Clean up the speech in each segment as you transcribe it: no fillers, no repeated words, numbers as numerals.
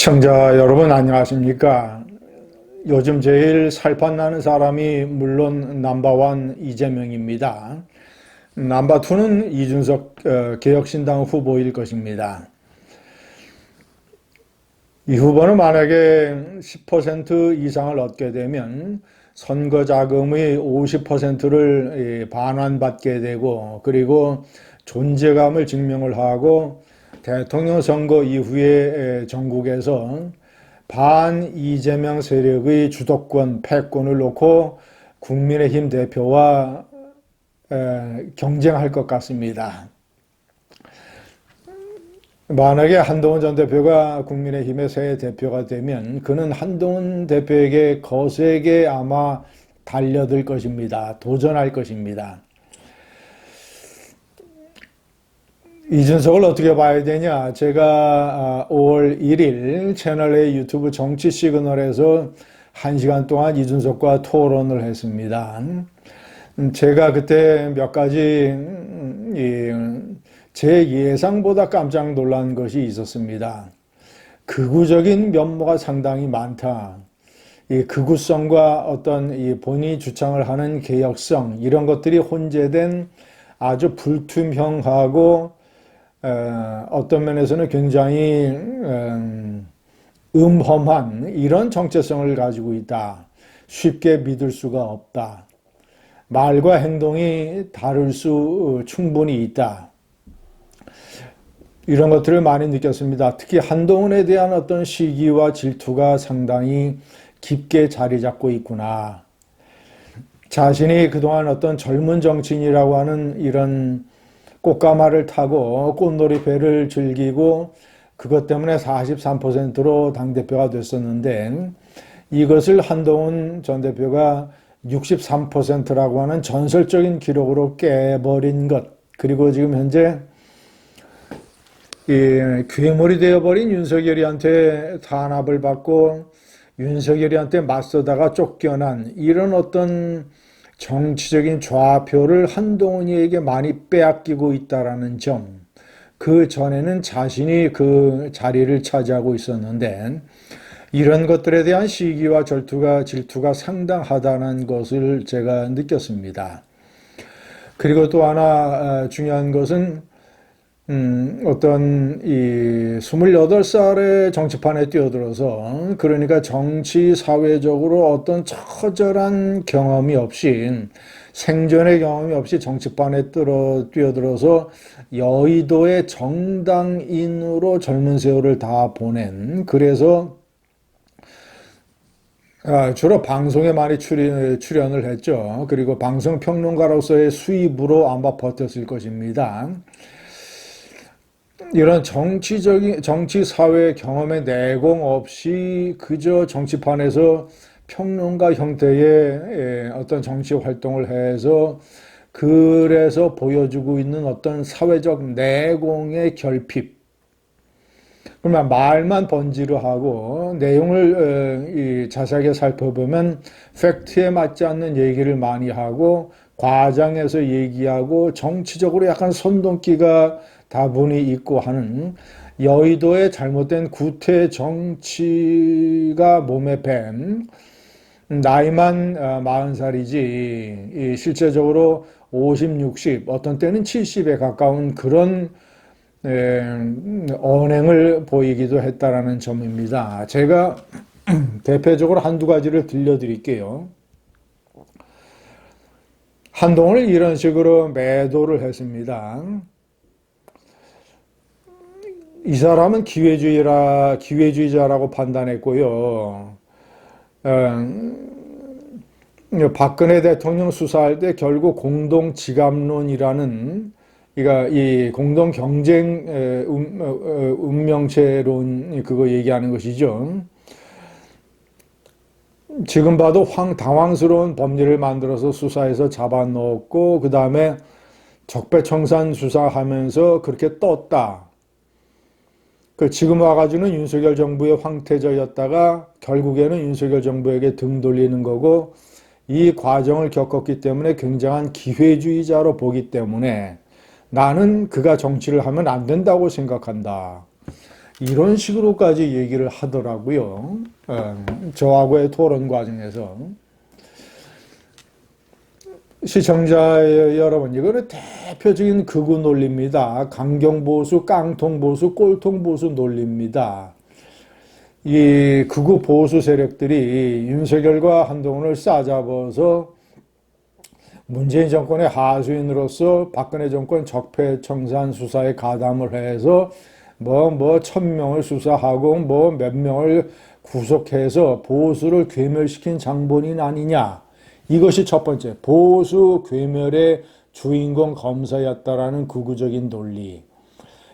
시청자 여러분 안녕하십니까? 요즘 제일 살판나는 사람이 물론 넘버원 이재명입니다. 넘버투는 이준석 개혁신당 후보일 것입니다. 이 후보는 만약에 10% 이상을 얻게 되면 선거 자금의 50%를 반환받게 되고, 그리고 존재감을 증명을 하고 대통령 선거 이후에 전국에서 반 이재명 세력의 주도권, 패권을 놓고 국민의힘 대표와 경쟁할 것 같습니다. 만약에 한동훈 전 대표가 국민의힘의 새 대표가 되면 그는 한동훈 대표에게 거세게 아마 달려들 것입니다. 도전할 것입니다. 이준석을 어떻게 봐야 되냐? 제가 5월 1일 채널A 유튜브 정치 시그널에서 1시간 동안 이준석과 토론을 했습니다. 제가 그때 몇 가지 제 예상보다 깜짝 놀란 것이 있었습니다. 극우적인 면모가 상당히 많다. 이 극우성과 어떤 이 본인이 주창을 하는 개혁성, 이런 것들이 혼재된 아주 불투명하고 어떤 면에서는 굉장히 음험한 이런 정체성을 가지고 있다. 쉽게 믿을 수가 없다. 말과 행동이 다를 수 충분히 있다. 이런 것들을 많이 느꼈습니다. 특히 한동훈에 대한 어떤 시기와 질투가 상당히 깊게 자리 잡고 있구나. 자신이 그동안 어떤 젊은 정치인이라고 하는 이런 꽃가마를 타고 꽃놀이 배를 즐기고 그것 때문에 43%로 당대표가 됐었는데, 이것을 한동훈 전 대표가 63%라고 하는 전설적인 기록으로 깨버린 것, 그리고 지금 현재 괴물이 되어버린 윤석열이한테 탄압을 받고 윤석열이한테 맞서다가 쫓겨난 이런 어떤 정치적인 좌표를 한동훈이에게 많이 빼앗기고 있다라는 점, 그 전에는 자신이 그 자리를 차지하고 있었는데 이런 것들에 대한 시기와 질투가 상당하다는 것을 제가 느꼈습니다. 그리고 또 하나 중요한 것은 어떤 이 28살의 정치판에 뛰어들어서, 그러니까 정치 사회적으로 어떤 처절한 경험이 없이, 생전의 경험이 없이 정치판에 뛰어들어서 여의도의 정당인으로 젊은 세월을 다 보낸, 그래서 주로 방송에 많이 출연을 했죠. 그리고 방송평론가로서의 수입으로 아마 버텼을 것입니다. 이런 정치 사회 경험의 내공 없이 그저 정치판에서 평론가 형태의 어떤 정치 활동을 해서 그래서 보여주고 있는 어떤 사회적 내공의 결핍. 그러면 말만 번지르 하고 내용을 자세하게 살펴보면 팩트에 맞지 않는 얘기를 많이 하고 과장해서 얘기하고 정치적으로 약간 선동기가 다분히 있고 하는 여의도의 잘못된 구태 정치가 몸에 밴, 나이만 40살이지 실제적으로 50, 60, 어떤 때는 70에 가까운 그런 언행을 보이기도 했다라는 점입니다. 제가 대표적으로 한두 가지를 들려드릴게요. 한동훈을 이런 식으로 매도를 했습니다. 이 사람은 기회주의자라고 판단했고요. 박근혜 대통령 수사할 때 결국 공동지갑론이라는, 그러니까 이 공동경쟁 운명체론, 그거 얘기하는 것이죠. 지금 봐도 당황스러운 법리를 만들어서 수사해서 잡아넣었고, 그 다음에 적폐청산 수사하면서 그렇게 떴다. 지금 와가지고는 윤석열 정부의 황태자였다가 결국에는 윤석열 정부에게 등 돌리는 거고, 이 과정을 겪었기 때문에 굉장한 기회주의자로 보기 때문에 나는 그가 정치를 하면 안 된다고 생각한다. 이런 식으로까지 얘기를 하더라고요. 저하고의 토론 과정에서. 시청자 여러분, 이거는 대표적인 극우 논리입니다. 강경보수, 깡통보수, 꼴통보수 논리입니다. 이 극우 보수 세력들이 윤석열과 한동훈을 싸잡아서 문재인 정권의 하수인으로서 박근혜 정권 적폐청산 수사에 가담을 해서 1000명을 수사하고 몇 명을 구속해서 보수를 괴멸시킨 장본인 아니냐. 이것이 첫 번째, 보수 괴멸의 주인공 검사였다라는 극우적인 논리.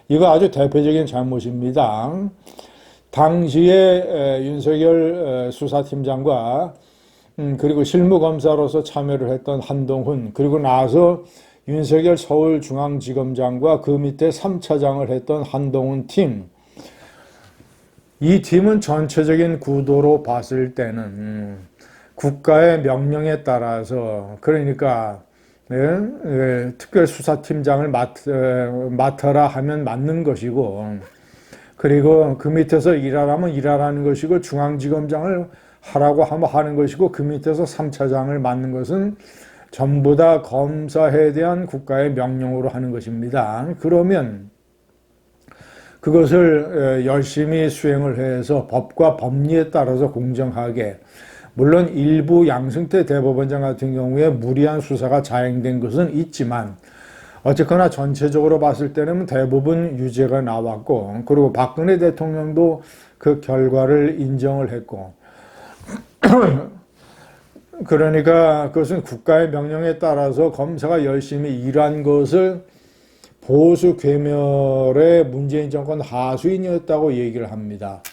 이거 아주 대표적인 잘못입니다. 당시에 윤석열 수사팀장과 그리고 실무검사로서 참여를 했던 한동훈, 그리고 나서 윤석열 서울중앙지검장과 그 밑에 3차장을 했던 한동훈 팀, 이 팀은 전체적인 구도로 봤을 때는 국가의 명령에 따라서, 그러니까 특별수사팀장을 맡아라 하면 맡는 것이고, 그리고 그 밑에서 일하라면 일하라는 것이고, 중앙지검장을 하라고 하면 하는 것이고, 그 밑에서 3차장을 맡는 것은 전부 다 검사에 대한 국가의 명령으로 하는 것입니다. 그러면 그것을 열심히 수행을 해서 법과 법리에 따라서 공정하게, 물론 일부 양승태 대법원장 같은 경우에 무리한 수사가 자행된 것은 있지만 어쨌거나 전체적으로 봤을 때는 대부분 유죄가 나왔고, 그리고 박근혜 대통령도 그 결과를 인정을 했고, 그러니까 그것은 국가의 명령에 따라서 검사가 열심히 일한 것을 보수 괴멸의 문재인 정권 하수인이었다고 얘기를 합니다.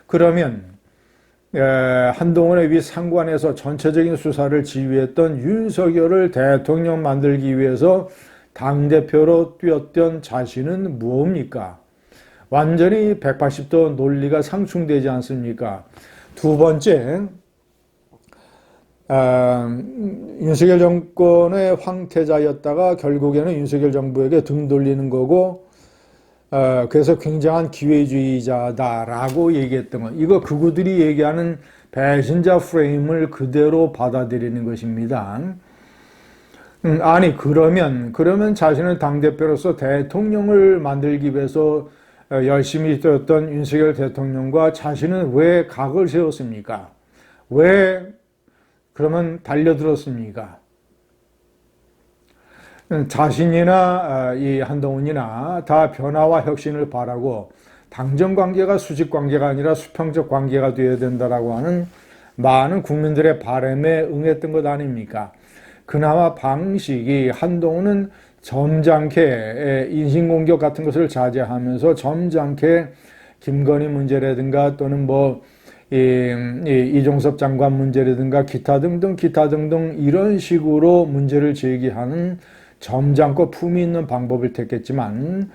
그러면 한동훈의 위 상관에서 전체적인 수사를 지휘했던 윤석열을 대통령 만들기 위해서 당대표로 뛰었던 자신은 무엇입니까? 완전히 180도 논리가 상충되지 않습니까? 두 번째, 윤석열 정권의 황태자였다가 결국에는 윤석열 정부에게 등 돌리는 거고, 그래서 굉장한 기회주의자다라고 얘기했던 것. 이거 극우들이 얘기하는 배신자 프레임을 그대로 받아들이는 것입니다. 아니, 그러면 자신은 당대표로서 대통령을 만들기 위해서 열심히 뛰었던 윤석열 대통령과 자신은 왜 각을 세웠습니까? 왜 그러면 달려들었습니까? 자신이나 이 한동훈이나 다 변화와 혁신을 바라고 당정 관계가 수직 관계가 아니라 수평적 관계가 되어야 된다라고 하는 많은 국민들의 바람에 응했던 것 아닙니까? 그나마 방식이, 한동훈은 점잖게 인신공격 같은 것을 자제하면서 점잖게 김건희 문제라든가 또는 이종섭 장관 문제라든가 기타 등등 이런 식으로 문제를 제기하는 점잖고 품위 있는 방법을 택했지만,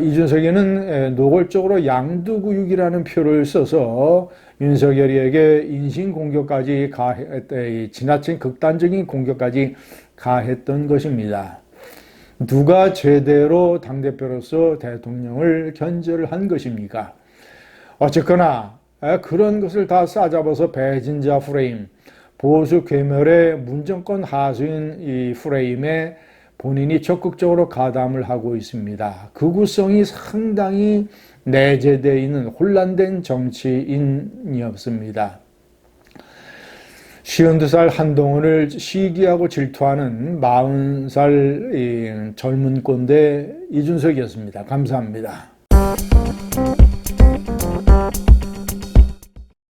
이준석이는 노골적으로 양두구육이라는 표를 써서 윤석열이에게 인신공격까지 지나친 극단적인 공격까지 가했던 것입니다. 누가 제대로 당대표로서 대통령을 견제를 한 것입니까? 어쨌거나 그런 것을 다 싸잡아서 배신자 프레임, 보수 괴멸의 문정권 하수인 이 프레임에 본인이 적극적으로 가담을 하고 있습니다. 극우성이 상당히 내재되어 있는 혼란된 정치인이었습니다. 52살 한동훈을 시기하고 질투하는 40살 젊은 꼰대 이준석이었습니다. 감사합니다.